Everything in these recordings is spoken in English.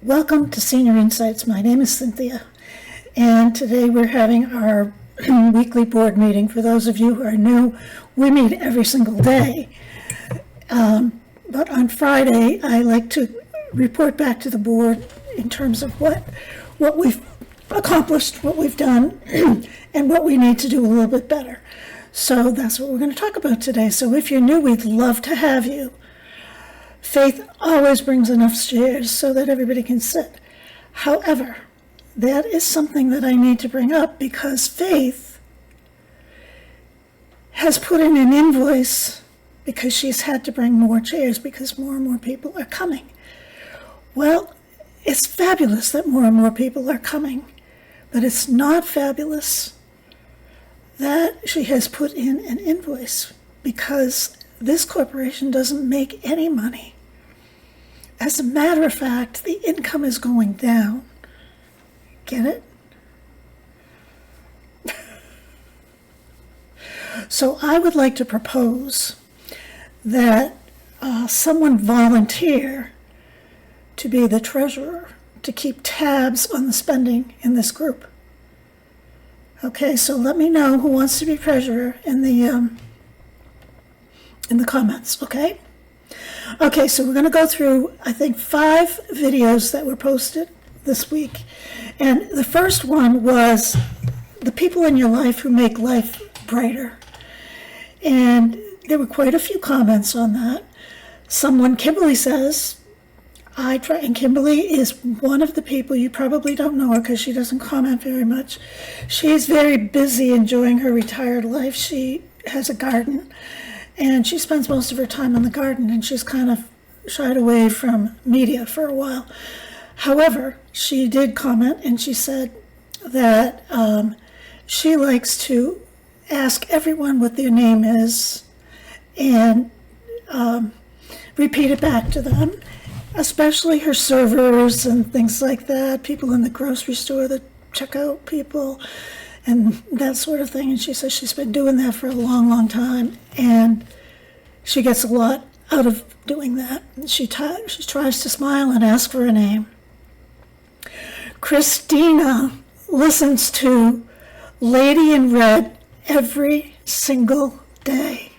Welcome to Senior Insights. My name is Cynthia, and today we're having our weekly board meeting. For those of you who are new, we meet every single day. But on Friday, I like to report back to the board in terms of what we've accomplished, what we've done, and what we need to do a little bit better. So that's what we're going to talk about today. So if you're new, we'd love to have you. Faith always brings enough chairs so that everybody can sit. However, that is something that I need to bring up because Faith has put in an invoice because she's had to bring more chairs because more and more people are coming. Well, it's fabulous that more and more people are coming, but it's not fabulous that she has put in an invoice because this corporation doesn't make any money. As a matter of fact, the income is going down. Get it? So I would like to propose that someone volunteer to be the treasurer to keep tabs on the spending in this group. Okay, so let me know who wants to be treasurer in the comments, okay? Okay, so we're going to go through, I think, 5 videos that were posted this week. And the first one was the people in your life who make life brighter. And there were quite a few comments on that. Kimberly says, I try, and Kimberly is one of the people, you probably don't know her because she doesn't comment very much. She is very busy enjoying her retired life. She has a garden. And she spends most of her time in the garden, and she's kind of shied away from media for a while. However, she did comment, and she said that she likes to ask everyone what their name is and repeat it back to them, especially her servers and things like that, people in the grocery store, the checkout people, and that sort of thing. And she says she's been doing that for a long, long time, and she gets a lot out of doing that. She tries to smile and ask for a name. Christina listens to Lady in Red every single day.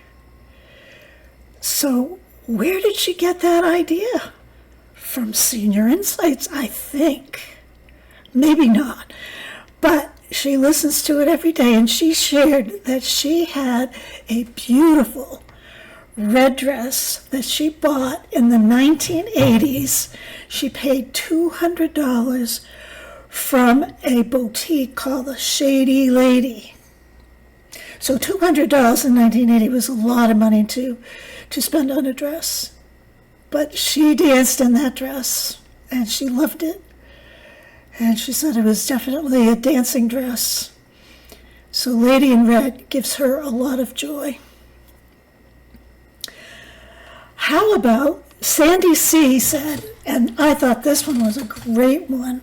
So where did she get that idea? From Senior Insights, I think. Maybe not, but she listens to it every day, and she shared that she had a beautiful red dress that she bought in the 1980s. She paid $200 from a boutique called the Shady Lady. So $200 in 1980 was a lot of money to spend on a dress. But she danced in that dress, and she loved it. And she said it was definitely a dancing dress. So Lady in Red gives her a lot of joy. How about Sandy C. said, and I thought this one was a great one.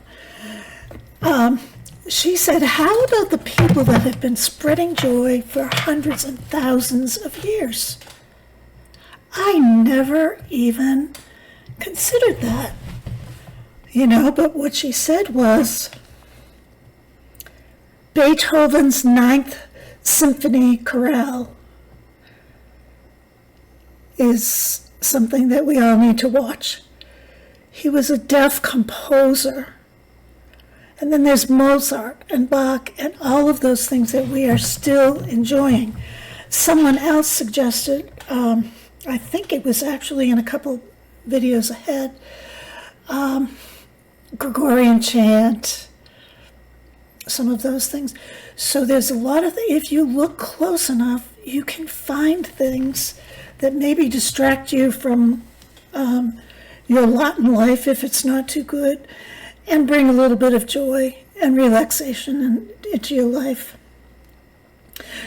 She said, how about the people that have been spreading joy for hundreds and thousands of years? I never even considered that. But what she said was Beethoven's Ninth Symphony Chorale is something that we all need to watch. He was a deaf composer. And then there's Mozart and Bach and all of those things that we are still enjoying. Someone else suggested, I think it was actually in a couple videos ahead, Gregorian chant, some of those things. So there's a lot of if you look close enough, you can find things that maybe distract you from your lot in life if it's not too good, and bring a little bit of joy and relaxation into your life.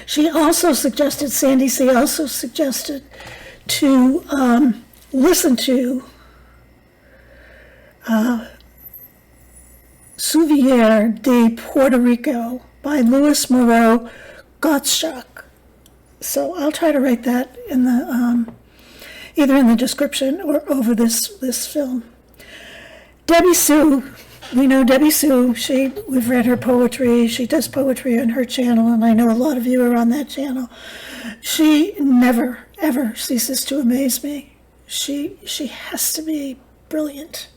She also suggested, Sandy C. also suggested to listen to Souvenir de Puerto Rico by Luis Moreau Gottschalk. So I'll try to write that in the either in the description or over this film. Debbie Sue, we know Debbie Sue. We've read her poetry. She does poetry on her channel, and I know a lot of you are on that channel. She never, ever ceases to amaze me. She has to be brilliant.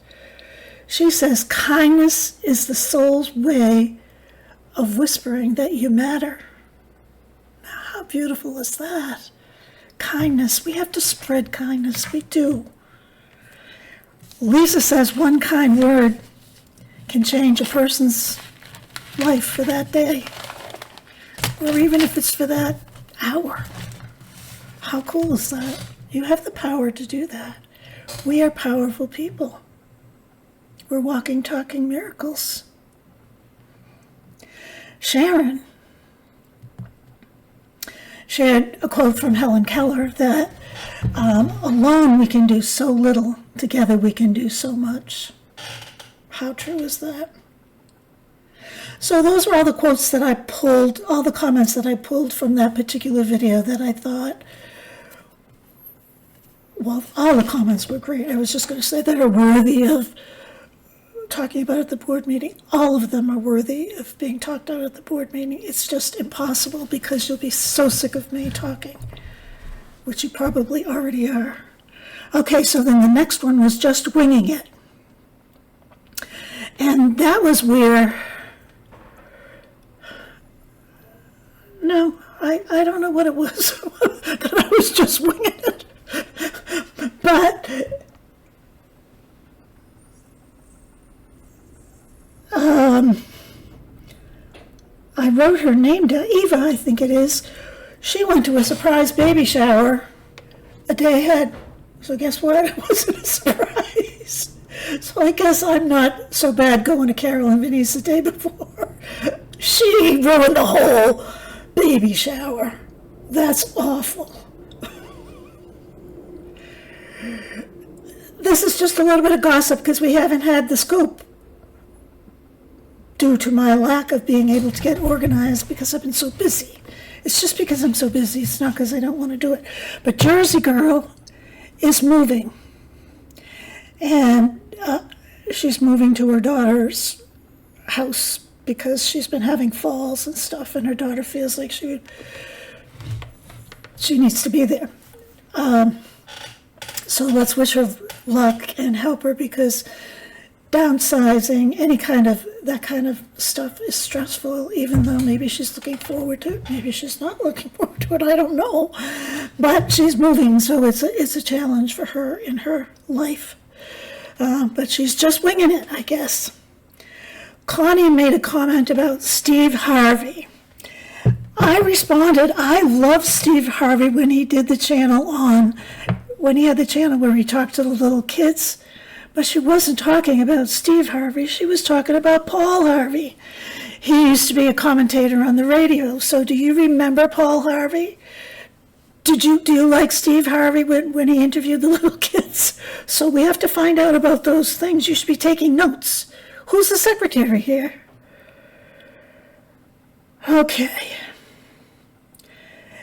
She says, kindness is the soul's way of whispering that you matter. Now, how beautiful is that? Kindness. We have to spread kindness. We do. Lisa says one kind word can change a person's life for that day, or even if it's for that hour. How cool is that? You have the power to do that. We are powerful people. We're walking, talking miracles. Sharon shared a quote from Helen Keller that alone we can do so little, together we can do so much. How true is that? So those were all the quotes that I pulled, all the comments that I pulled from that particular video that I thought, well, all the comments were great. I was just going to say that are worthy of talking about at the board meeting. All of them are worthy of being talked about at the board meeting. It's just impossible because you'll be so sick of me talking, which you probably already are. Okay, so then the next one was just winging it. And that was where, no, I don't know what it was, that I was just winging it. But I wrote her name down, Eva, I think it is. She went to a surprise baby shower a day ahead. So guess what? It wasn't a surprise. So I guess I'm not so bad going to Carol and Vinny's the day before. She ruined the whole baby shower. That's awful. This is just a little bit of gossip because we haven't had the scoop due to my lack of being able to get organized because I've been so busy. It's just because I'm so busy. It's not because I don't want to do it. But Jersey Girl is moving. And she's moving to her daughter's house because she's been having falls and stuff, and her daughter feels like she needs to be there. So let's wish her luck and help her, because downsizing, that kind of stuff is stressful, even though maybe she's looking forward to it. Maybe she's not looking forward to it, I don't know. But she's moving, so it's a challenge for her in her life. But she's just winging it, I guess. Connie made a comment about Steve Harvey. I responded, I love Steve Harvey when he did the channel when he had the channel where he talked to the little kids. But she wasn't talking about Steve Harvey. She was talking about Paul Harvey. He used to be a commentator on the radio. So do you remember Paul Harvey? Do you like Steve Harvey when he interviewed the little kids? So we have to find out about those things. You should be taking notes. Who's the secretary here? Okay.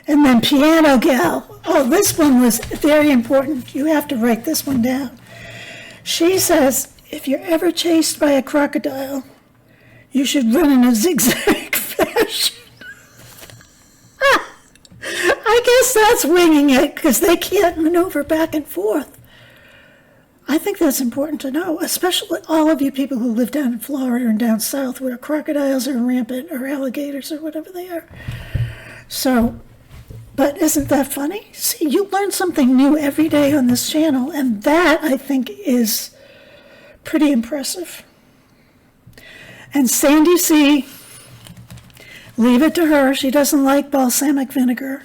And then Piano Gal. Oh, this one was very important. You have to write this one down. She says, if you're ever chased by a crocodile, you should run in a zigzag fashion. I guess that's winging it, because they can't maneuver back and forth. I think that's important to know, especially all of you people who live down in Florida and down south where crocodiles are rampant, or alligators, or whatever they are. So, but isn't that funny? See, you learn something new every day on this channel, and that, I think, is pretty impressive. And Sandy C., leave it to her. She doesn't like balsamic vinegar,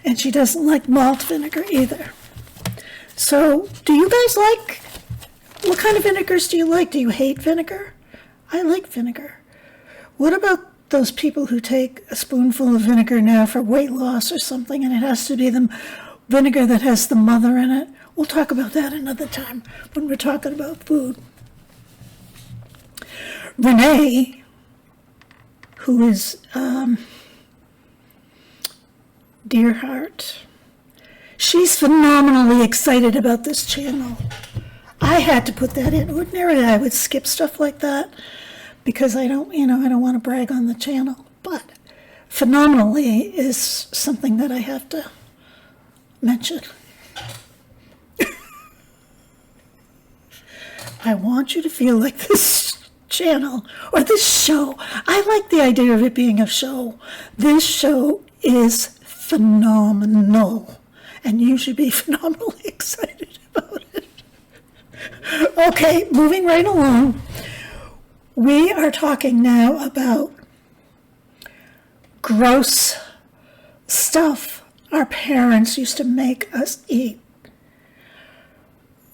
and she doesn't like malt vinegar either. So, do you guys like, what kind of vinegars do you like? Do you hate vinegar? I like vinegar. What about those people who take a spoonful of vinegar now for weight loss or something, and it has to be the vinegar that has the mother in it? We'll talk about that another time when we're talking about food. Renee, who is Dear Heart, she's phenomenally excited about this channel. I had to put that in. Ordinarily, I would skip stuff like that because I don't want to brag on the channel. But phenomenally is something that I have to mention. I want you to feel like this channel or this show. I like the idea of it being a show. This show is phenomenal, and you should be phenomenally excited about it. Okay, moving right along. We are talking now about gross stuff our parents used to make us eat.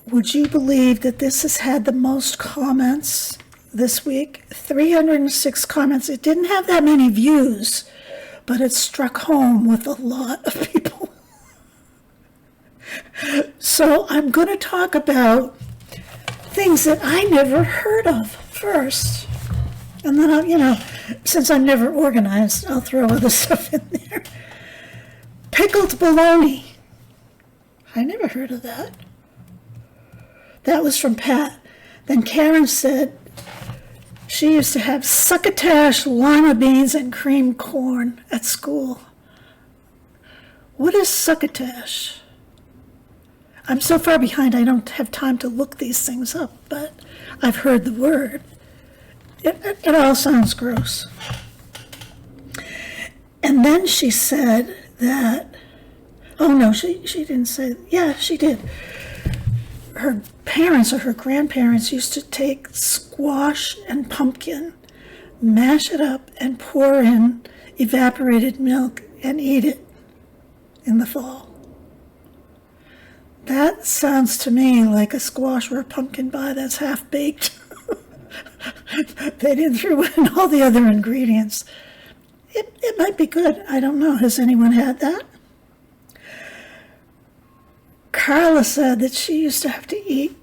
Would you believe that this has had the most comments this week? 306 comments. It didn't have that many views, but it struck home with a lot of people. So I'm going to talk about things that I never heard of first. And then I'll, since I'm never organized, I'll throw other stuff in there. Pickled bologna. I never heard of that. That was from Pat. Then Karen said she used to have succotash, lima beans, and cream corn at school. What is succotash? I'm so far behind I don't have time to look these things up, but I've heard the word. It all sounds gross. And then she said that, oh no, she didn't say, yeah, she did. Her parents or her grandparents used to take squash and pumpkin, mash it up, and pour in evaporated milk and eat it in the fall. That sounds to me like a squash or a pumpkin pie that's half-baked. They didn't throw in all the other ingredients. It might be good. I don't know. Has anyone had that? Carla said that she used to have to eat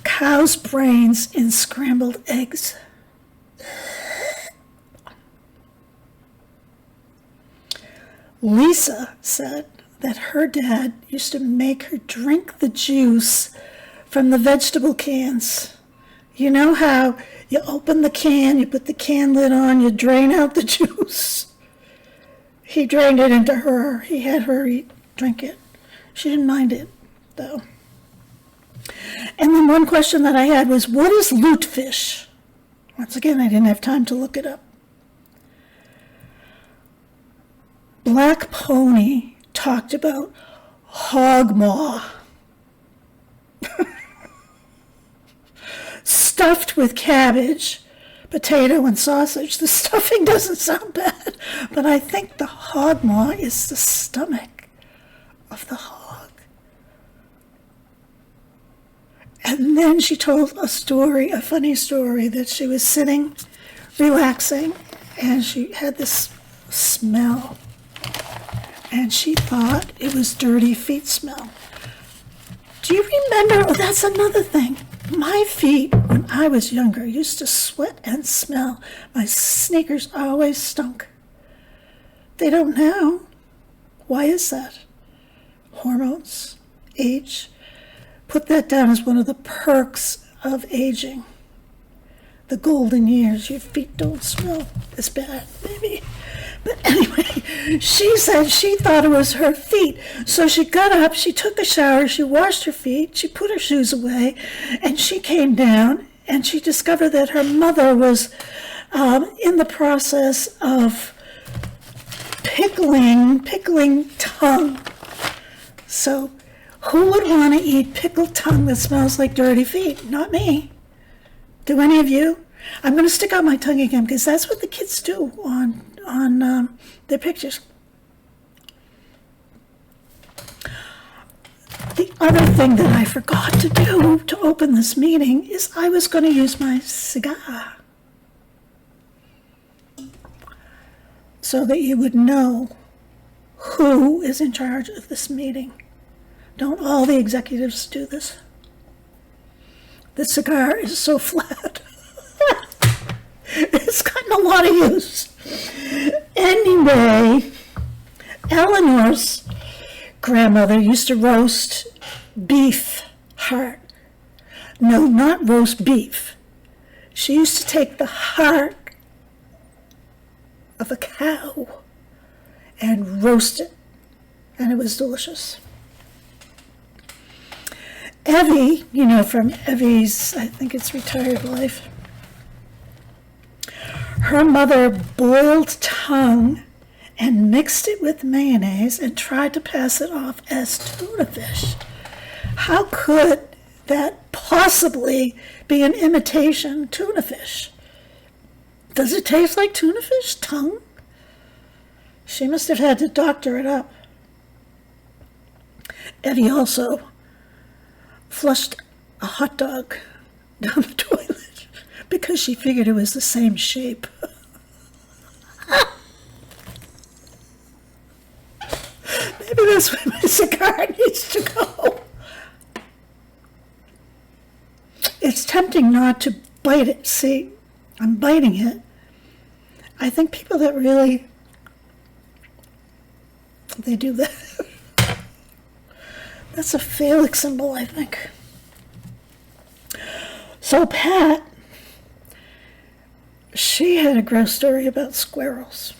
cow's brains in scrambled eggs. Lisa said that her dad used to make her drink the juice from the vegetable cans. You know how you open the can, you put the can lid on, you drain out the juice? He drained it into her. He had her drink it. She didn't mind it, though. And then one question that I had was, what is lutefish? Once again, I didn't have time to look it up. Black Pony talked about hog maw. Stuffed with cabbage, potato, and sausage. The stuffing doesn't sound bad, but I think the hog maw is the stomach of the hog. And then she told a funny story, that she was sitting, relaxing, and she had this smell, and she thought it was dirty feet smell. Do you remember? Oh, that's another thing. My feet, when I was younger, used to sweat and smell. My sneakers always stunk. They don't now. Why is that? Hormones, age. Put that down as one of the perks of aging. The golden years, your feet don't smell as bad, maybe. But anyway, she said she thought it was her feet. So she got up, she took a shower, she washed her feet, she put her shoes away, and she came down, and she discovered that her mother was in the process of pickling tongue. So who would want to eat pickled tongue that smells like dirty feet? Not me. Do any of you? I'm going to stick out my tongue again because that's what the kids do on their pictures. The other thing that I forgot to do to open this meeting is I was going to use my cigar so that you would know who is in charge of this meeting. Don't all the executives do this? The cigar is so flat. It's gotten a lot of use. Anyway, Eleanor's grandmother used to roast beef heart No, not roast beef. She used to take the heart of a cow and roast it, and it was delicious. Evie, from Evie's, I think it's Retired Life, her mother boiled tongue and mixed it with mayonnaise and tried to pass it off as tuna fish. How could that possibly be an imitation tuna fish? Does it taste like tuna fish, tongue? She must have had to doctor it up. Evie also flushed a hot dog down the toilet because she figured it was the same shape. Maybe that's where my cigar needs to go. It's tempting not to bite it. See, I'm biting it. I think people that really, they do that. That's a phallic symbol, I think. So Pat, she had a gross story about squirrels.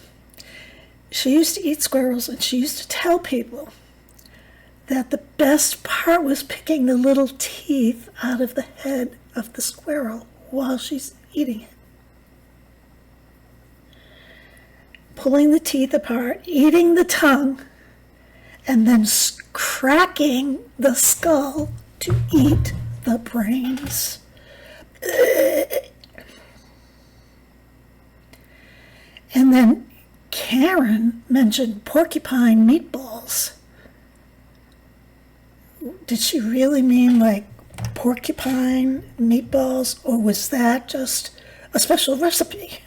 She used to eat squirrels, and she used to tell people that the best part was picking the little teeth out of the head of the squirrel while she's eating it. Pulling the teeth apart, eating the tongue, and then cracking the skull to eat the brains. And then Karen mentioned porcupine meatballs. Did she really mean like porcupine meatballs, or was that just a special recipe?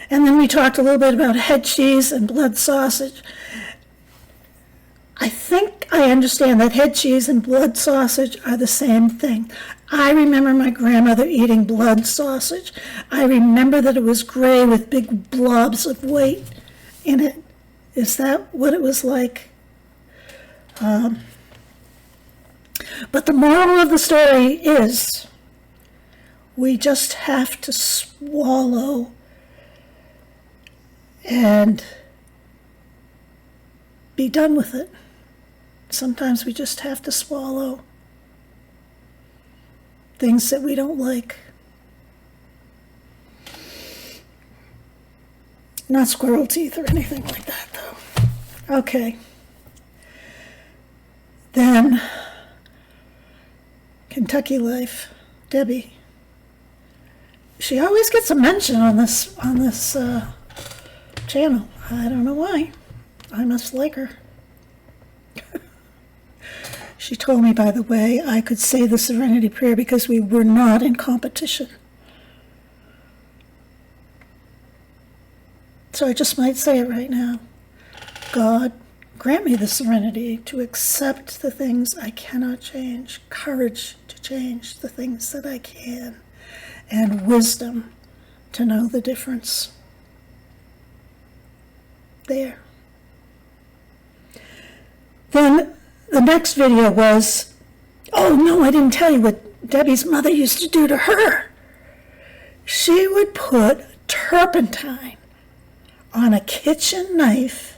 And then we talked a little bit about head cheese and blood sausage. I think I understand that head cheese and blood sausage are the same thing. I remember my grandmother eating blood sausage. I remember that it was gray with big blobs of white in it. Is that what it was like? But the moral of the story is we just have to swallow and be done with it. Sometimes we just have to swallow things that we don't like. Not squirrel teeth or anything like that, though. Okay. Then, Kentucky Life, Debbie. She always gets a mention on this channel. I don't know why. I must like her. She told me, by the way, I could say the Serenity Prayer because we were not in competition. So I just might say it right now. God, grant me the serenity to accept the things I cannot change, courage to change the things that I can, and wisdom to know the difference. There. Then the next video was, oh no, I didn't tell you what Debbie's mother used to do to her. She would put turpentine on a kitchen knife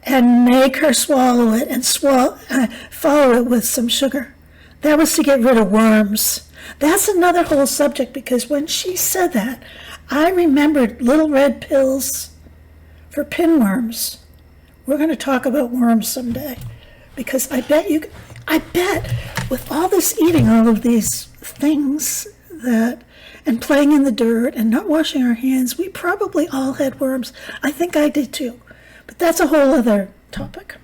and make her swallow it and follow it with some sugar. That was to get rid of worms. That's another whole subject, because when she said that, I remembered little red pills for pinworms. We're going to talk about worms someday, because I bet with all this eating all of these things and playing in the dirt and not washing our hands, we probably all had worms. I think I did too, but that's a whole other topic.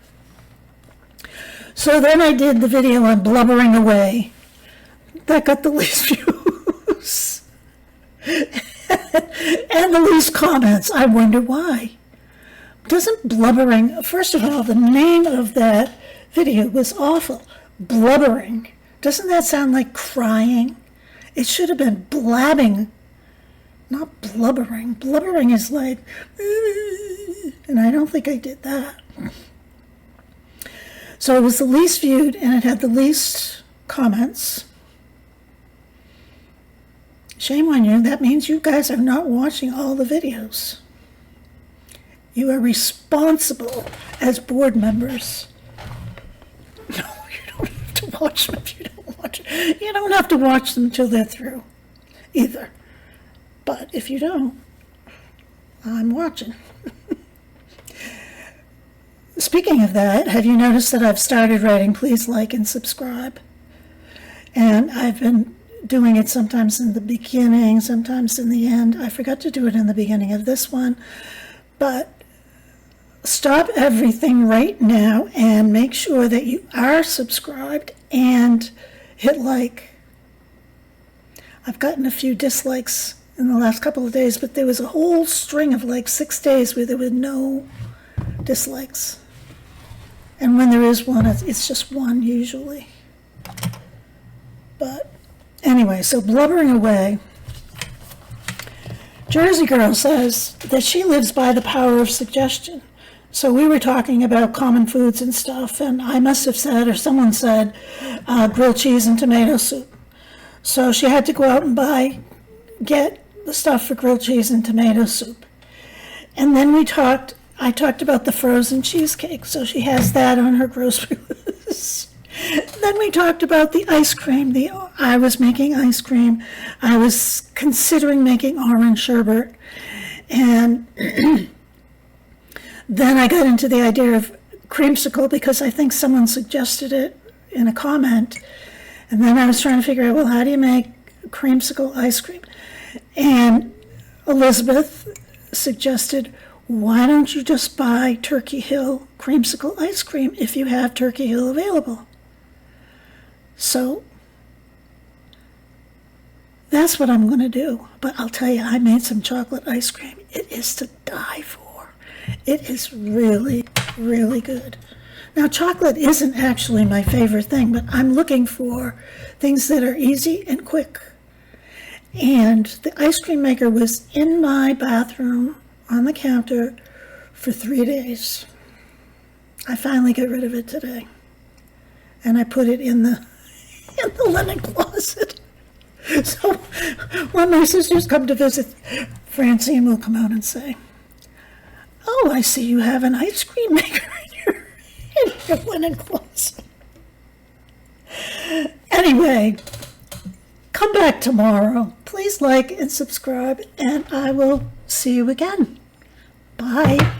So then I did the video on blubbering away. That got the least views and the least comments. I wonder why. Doesn't blubbering, first of all, the name of that video was awful. Blubbering. Doesn't that sound like crying? It should have been blabbing, not blubbering. Blubbering is like, and I don't think I did that. So it was the least viewed, and it had the least comments. Shame on you. That means you guys are not watching all the videos. You are responsible as board members. No, you don't have to watch them if you don't watch it. You don't have to watch them until they're through, either. But if you don't, I'm watching. Speaking of that, have you noticed that I've started writing please like and subscribe? And I've been doing it sometimes in the beginning, sometimes in the end. I forgot to do it in the beginning of this one. But stop everything right now and make sure that you are subscribed and hit like. I've gotten a few dislikes in the last couple of days, but there was a whole string of like 6 days where there were no dislikes. And when there is one, it's just one usually. But anyway, so blubbering away, Jersey Girl says that she lives by the power of suggestion. So we were talking about common foods and stuff, and I must have said, or someone said, grilled cheese and tomato soup. So she had to go out and get the stuff for grilled cheese and tomato soup. And then I talked about the frozen cheesecake, so she has that on her grocery list. Then we talked about the ice cream. I was making ice cream. I was considering making orange sherbet. And then I got into the idea of creamsicle because I think someone suggested it in a comment. And then I was trying to figure out, well, how do you make creamsicle ice cream? And Elizabeth suggested, why don't you just buy Turkey Hill creamsicle ice cream if you have Turkey Hill available? So that's what I'm going to do. But I'll tell you, I made some chocolate ice cream. It is to die for. It is really, really good. Now, chocolate isn't actually my favorite thing, but I'm looking for things that are easy and quick. And the ice cream maker was in my bathroom on the counter for 3 days. I finally got rid of it today. And I put it in the linen closet. So when my sisters come to visit, Francine will come out and say, oh, I see you have an ice cream maker in your linen closet. Anyway, come back tomorrow. Please like and subscribe, and I will see you again. Bye.